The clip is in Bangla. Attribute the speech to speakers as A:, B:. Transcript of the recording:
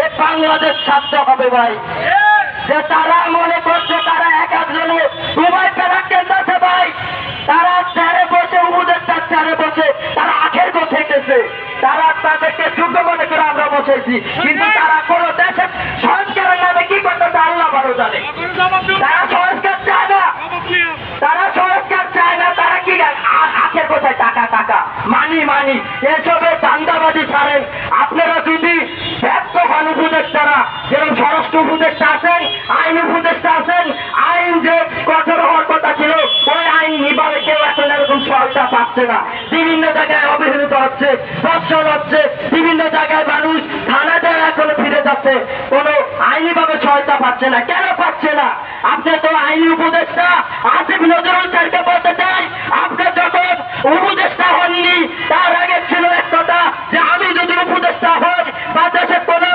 A: এ বাংলাদেশ ছাড়তে হবে ভাই। যে তারা মনে করছে তারা এক একজনে দুবাই পেরা কেন্দ্র ভাই, তারা চেয়ারে বসে উপদেষ্টার চেয়ারে বসে তারা আখের গোছাইতেছে, তারা তাদেরকে যোগ্য মনে করে আমরা বসেছি, কিন্তু তারা কোনো দেশের সংস্কারের নামে কি করতেছে আল্লাহ ভালো জানে। তারা সংস্কার চায় না, তারা সংস্কার চায় না, তারা কি আখের গোছায় টাকা টাকা মানি মানি এসবে চান্দাবাজি ছাড়েন। আপনারা যদি ব্যর্থ হন উপদেষ্টারা, যেরকম স্বরাষ্ট্র উপদেষ্টা আছেন, আইন উপদেষ্টা আছেন, আইন যে কঠোর হওয়ার কথা ছিল ওই আইন নিবারে কেউ এখন এরকম সহায়তা পাচ্ছে না। বিভিন্ন জায়গায় অবহেলিত হচ্ছে, ধর্ষণ হচ্ছে, বিভিন্ন জায়গায় মানুষ থানাতে এখনো ফিরে যাচ্ছে, কোনো আইনি ভাবে সহায়তা পাচ্ছে না। কেন পাচ্ছে না? আপনি তো আইনি উপদেষ্টা আসিফ নজরুল স্যারকে বলতে চাই, আপনি যখন উপদেষ্টা হননি তার আগে ছিল এক কথা যে আমি যদি উপদেষ্টা হই বা দেশের কোনো